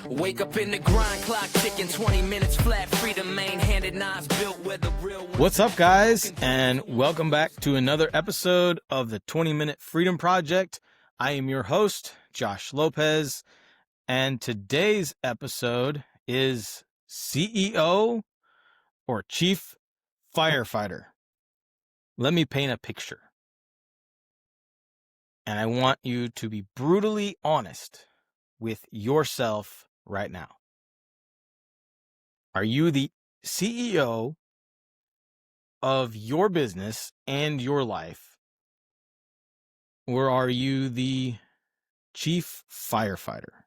Wake up in the grind, clock ticking, 20 minutes flat, freedom main-handed, knives built where the real ones. What's up, guys, and welcome back to another episode of the 20-Minute Freedom Project. I am your host, Josh Lopez, and today's episode is CEO or Chief Firefighter. Let me paint a picture, and I want you to be brutally honest with yourself right now. Are you the CEO of your business and your life, or are you the chief firefighter?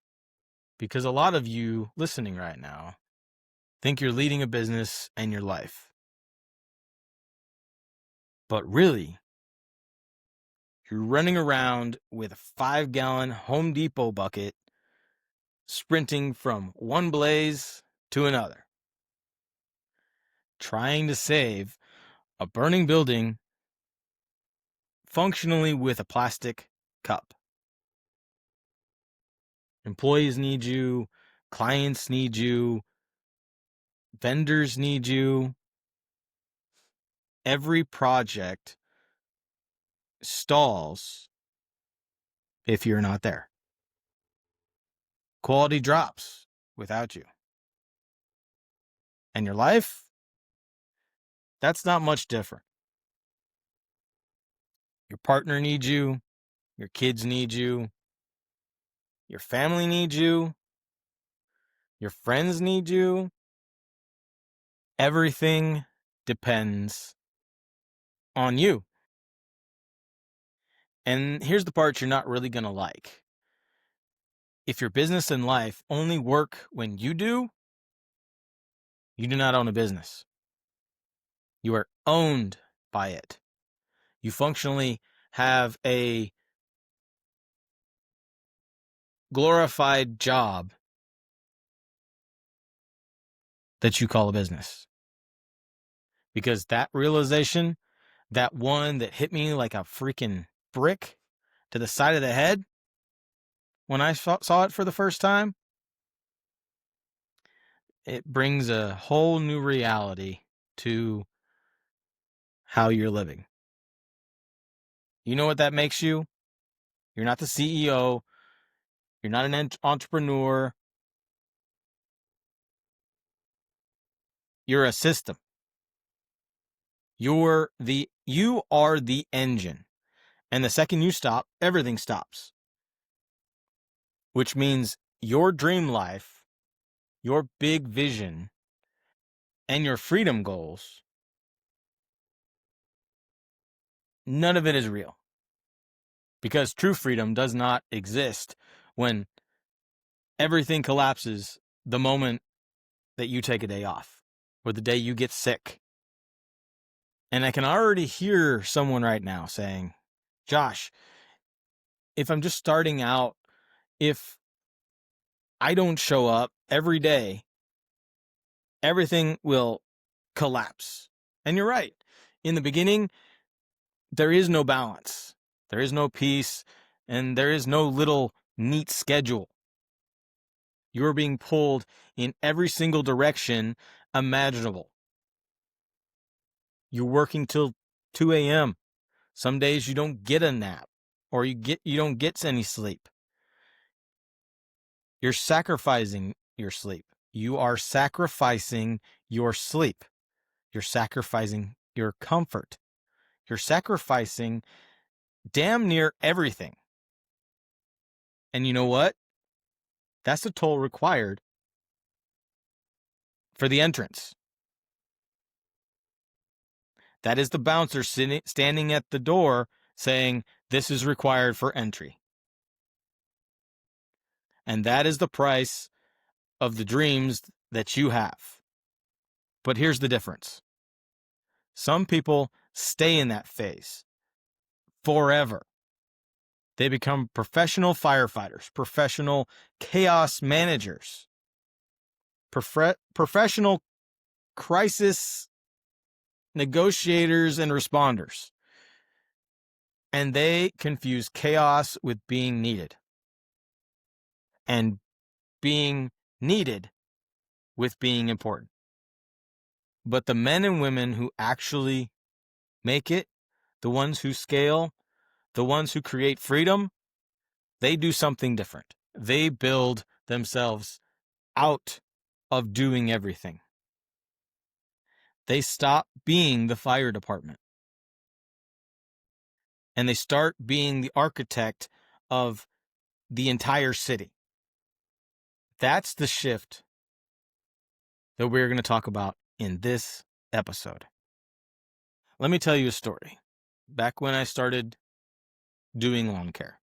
Because a lot of you listening right now think you're leading a business and your life. But really, you're running around with a 5-gallon Home Depot bucket, sprinting from one blaze to another, trying to save a burning building functionally with a plastic cup. Employees need you, clients need you, vendors need you. Every project stalls if you're not there. Quality drops without you. And your life, that's not much different. Your partner needs you, your kids need you, your family needs you, your friends need you. Everything depends on you. And here's the part you're not really going to like. If your business and life only work when you do not own a business. You are owned by it. You functionally have a glorified job that you call a business. Because that realization, that one that hit me like a freaking brick to the side of the head when I saw it for the first time, it brings a whole new reality to how you're living. You know what that makes you? You're not the CEO. You're not an entrepreneur. You're a system. You are the engine. And the second you stop, everything stops. Which means your dream life, your big vision, and your freedom goals, none of it is real. Because true freedom does not exist when everything collapses the moment that you take a day off or the day you get sick. And I can already hear someone right now saying, Josh, if I'm just starting out, if I don't show up every day, everything will collapse. And you're right. In the beginning, there is no balance. There is no peace, and there is no little neat schedule. You're being pulled in every single direction imaginable. You're working till 2 a.m. Some days you don't get a nap, or you don't get any sleep. You're sacrificing your sleep. You are sacrificing your sleep. You're sacrificing your comfort. You're sacrificing damn near everything. And you know what? That's the toll required for the entrance. That is the bouncer standing at the door saying, this is required for entry. And that is the price of the dreams that you have. But here's the difference. Some people stay in that phase forever. They become professional firefighters, professional chaos managers, professional crisis negotiators and responders. And they confuse chaos with being needed. And being needed with being important. But the men and women who actually make it, the ones who scale, the ones who create freedom, they do something different. They build themselves out of doing everything. They stop being the fire department. And they start being the architect of the entire city. That's the shift that we're going to talk about in this episode. Let me tell you a story. Back when I started doing lawn care,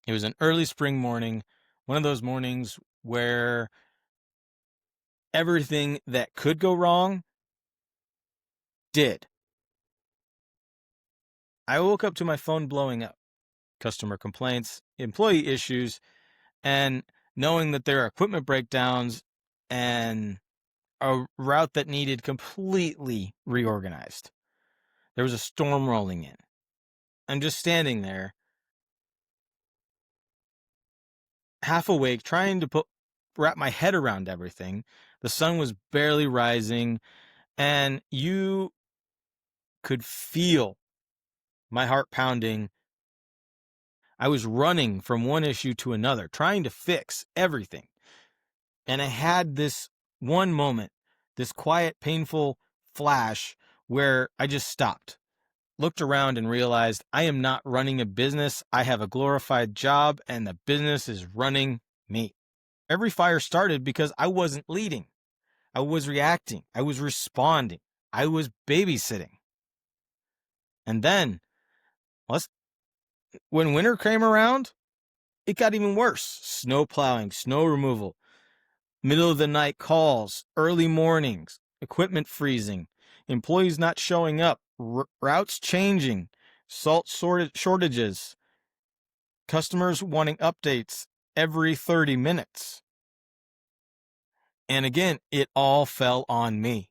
it was an early spring morning, one of those mornings where everything that could go wrong did. I woke up to my phone blowing up. Customer complaints, employee issues, and knowing that there are equipment breakdowns and a route that needed completely reorganized. There was a storm rolling in. I'm just standing there, half awake, trying to wrap my head around everything. The sun was barely rising, and you could feel my heart pounding. I was running from one issue to another, trying to fix everything. And I had this one moment, this quiet, painful flash where I just stopped, looked around, and realized I am not running a business. I have a glorified job, and the business is running me. Every fire started because I wasn't leading. I was reacting. I was responding. I was babysitting. And then, when winter came around, it got even worse. Snow plowing, snow removal, middle of the night calls, early mornings, equipment freezing, employees not showing up, routes changing, salt shortages, customers wanting updates every 30 minutes. And again, it all fell on me.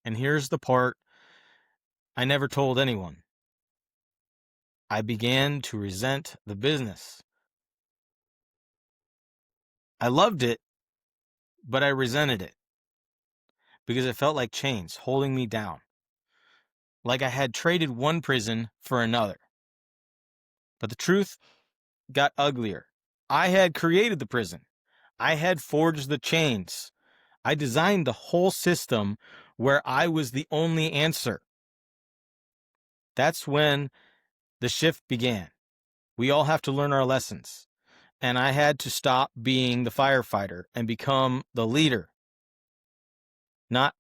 And here's the part I never told anyone. I began to resent the business. I loved it, but I resented it because it felt like chains holding me down. Like I had traded one prison for another. But the truth got uglier. I had created the prison. I had forged the chains. I designed the whole system where I was the only answer. That's when the shift began. We all have to learn our lessons. And I had to stop being the firefighter and become the leader. Not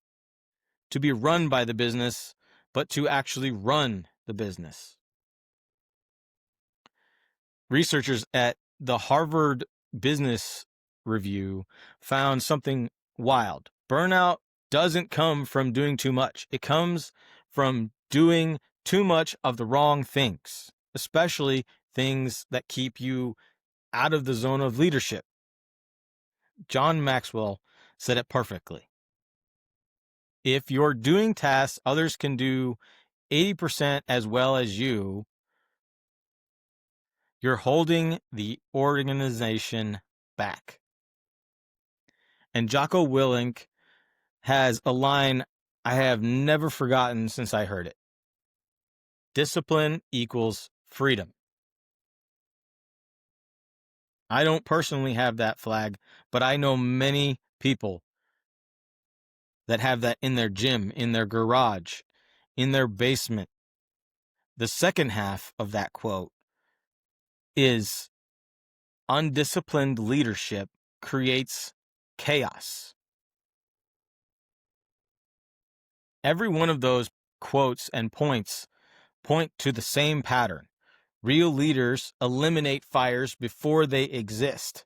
to be run by the business, but to actually run the business. Researchers at the Harvard Business Review found something wild. Burnout doesn't come from doing too much. It comes from doing too much of the wrong things, especially things that keep you out of the zone of leadership. John Maxwell said it perfectly. If you're doing tasks others can do 80% as well as you, you're holding the organization back. And Jocko Willink has a line I have never forgotten since I heard it. Discipline equals freedom. I don't personally have that flag, but I know many people that have that in their gym, in their garage, in their basement. The second half of that quote is undisciplined leadership creates chaos. Every one of those quotes and points point to the same pattern. Real leaders eliminate fires before they exist.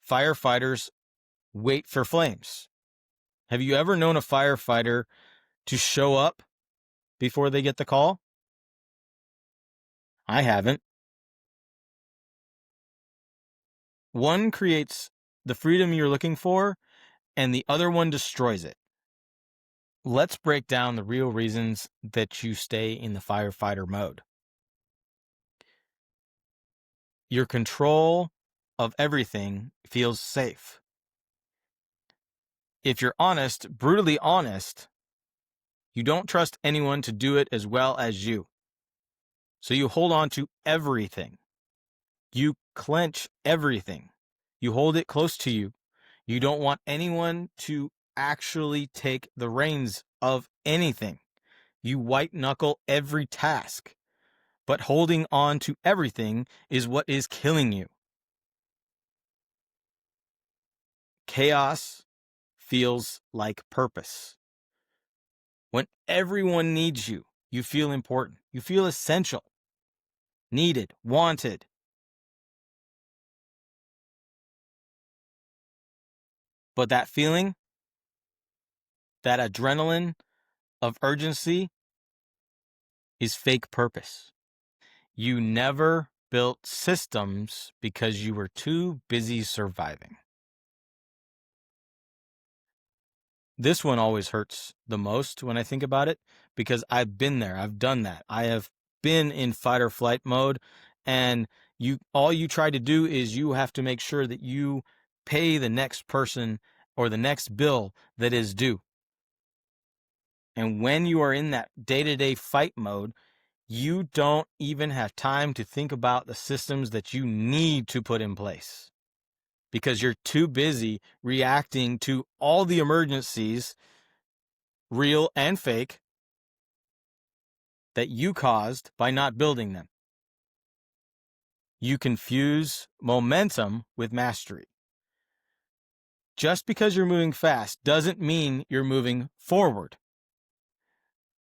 Firefighters wait for flames. Have you ever known a firefighter to show up before they get the call? I haven't. One creates the freedom you're looking for, and the other one destroys it. Let's break down the real reasons that you stay in the firefighter mode. your control of everything feels safe. If you're honest, brutally honest, you don't trust anyone to do it as well as you. So you hold on to everything. You clench everything. You hold it close to you. You don't want anyone to actually take the reins of anything. You white knuckle every task. But holding on to everything is what is killing you. Chaos feels like purpose. When everyone needs you, you feel important. You feel essential, needed, wanted. But that feeling, that adrenaline of urgency, is fake purpose. You never built systems because you were too busy surviving. This one always hurts the most when I think about it because I've been there. I've done that. I have been in fight or flight mode, and all you try to do is you have to make sure that you pay the next person or the next bill that is due. And when you are in that day-to-day fight mode, you don't even have time to think about the systems that you need to put in place because you're too busy reacting to all the emergencies, real and fake, that you caused by not building them. You confuse momentum with mastery. Just because you're moving fast doesn't mean you're moving forward.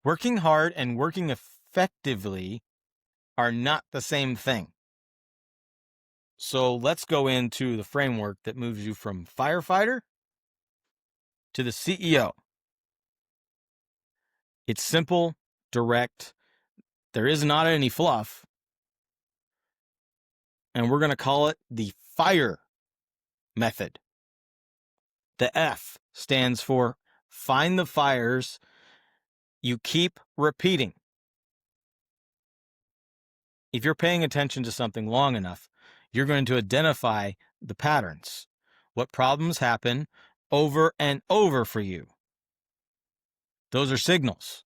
Working hard and working effectively are not the same thing. So let's go into the framework that moves you from firefighter to the CEO. It's simple, direct. There is not any fluff. And we're going to call it the FIRE method. The F stands for find the fires you keep repeating. If you're paying attention to something long enough, you're going to identify the patterns. What problems happen over and over for you? Those are signals,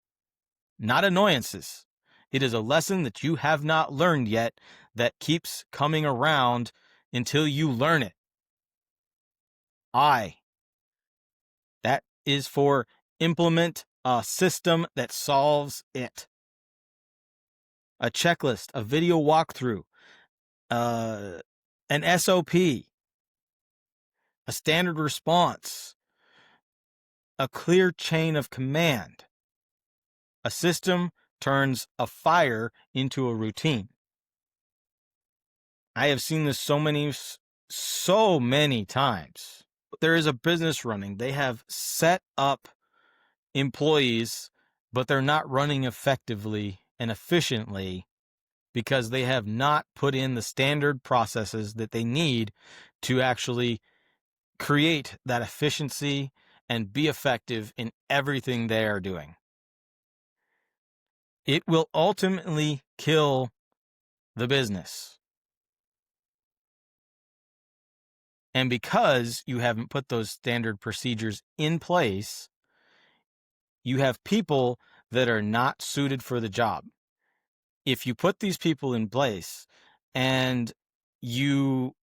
not annoyances. It is a lesson that you have not learned yet that keeps coming around until you learn it. That is for implement a system that solves it. A checklist, a video walkthrough, an SOP, a standard response, a clear chain of command. A system turns a fire into a routine. I have seen this so many times. There is a business running. They have set up employees, but they're not running effectively and efficiently because they have not put in the standard processes that they need to actually create that efficiency and be effective in everything they are doing. It will ultimately kill the business. And because you haven't put those standard procedures in place, you have people that are not suited for the job. If you put these people in place and you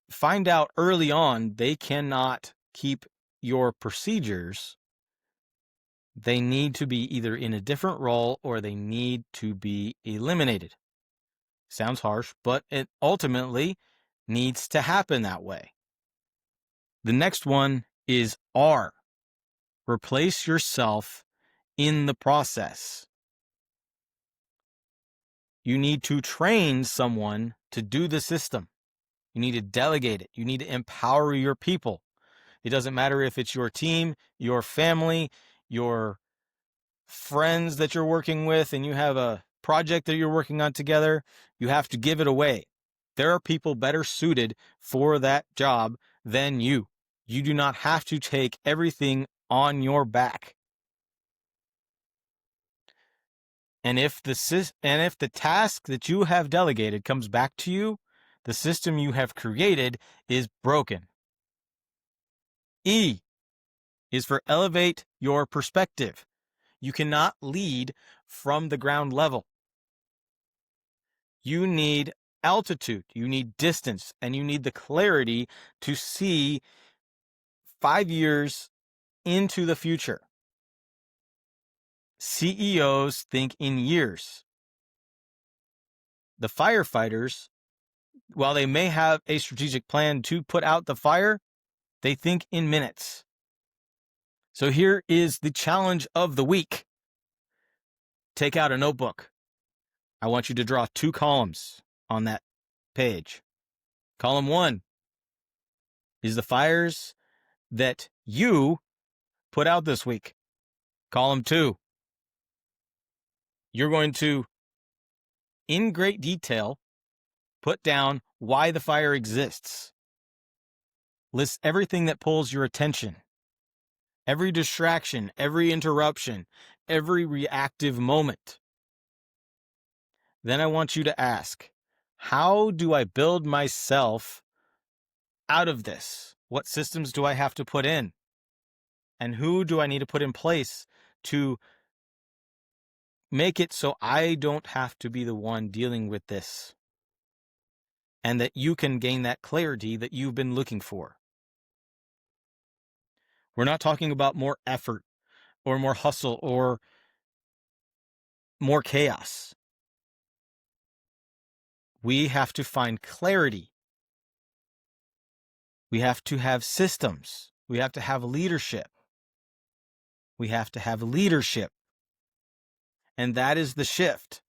find out early on they cannot keep your procedures, they need to be either in a different role or they need to be eliminated. Sounds harsh, but it ultimately needs to happen that way. The next one is R. Replace yourself in the process. You need to train someone to do the system. You need to delegate it. You need to empower your people. It doesn't matter if it's your team, your family, your friends that you're working with, and you have a project that you're working on together. You have to give it away. There are people better suited for that job than you. You do not have to take everything on your back. And if the task that you have delegated comes back to you, The system you have created is broken. E is for elevate your perspective. You cannot lead from the ground level. You need altitude, you need distance, and you need the clarity to see 5 years into the future. CEOs think in years. The firefighters, while they may have a strategic plan to put out the fire, they think in minutes. So here is the challenge of the week. Take out a notebook. I want you to draw 2 columns on that page. Column 1 is the fires that you put out this week. Column 2, you're going to, in great detail, put down why the fire exists. List everything that pulls your attention. Every distraction, every interruption, every reactive moment. Then I want you to ask, how do I build myself out of this? What systems do I have to put in? And who do I need to put in place to make it so I don't have to be the one dealing with this? And that you can gain that clarity that you've been looking for. We're not talking about more effort or more hustle or more chaos. We have to find clarity. We have to have systems. We have to have leadership. We have to have leadership. And that is the shift.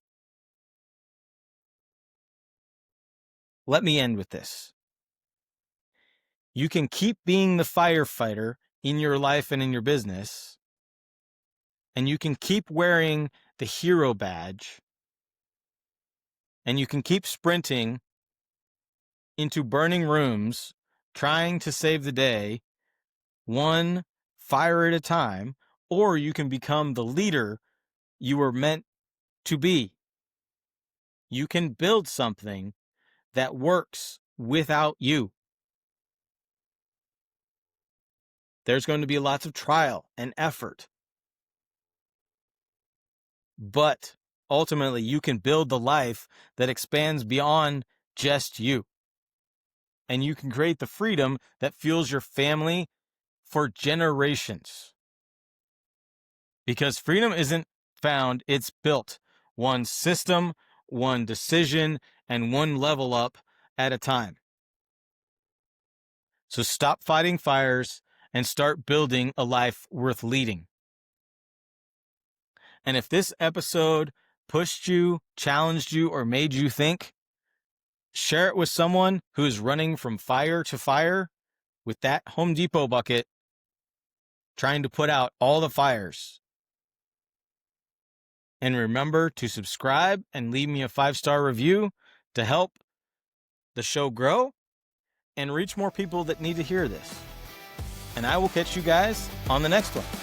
Let me end with this. You can keep being the firefighter in your life and in your business, and you can keep wearing the hero badge, and you can keep sprinting into burning rooms, trying to save the day, one fire at a time, or you can become the leader you were meant to be. You can build something that works without you. There's going to be lots of trial and effort. But ultimately, you can build the life that expands beyond just you. And you can create the freedom that fuels your family for generations. Because freedom isn't found, it's built. One system, one decision, and one level up at a time. So stop fighting fires and start building a life worth leading. And if this episode pushed you, challenged you, or made you think, share it with someone who is running from fire to fire with that Home Depot bucket, trying to put out all the fires. And remember to subscribe and leave me a 5-star review to help the show grow and reach more people that need to hear this. And I will catch you guys on the next one.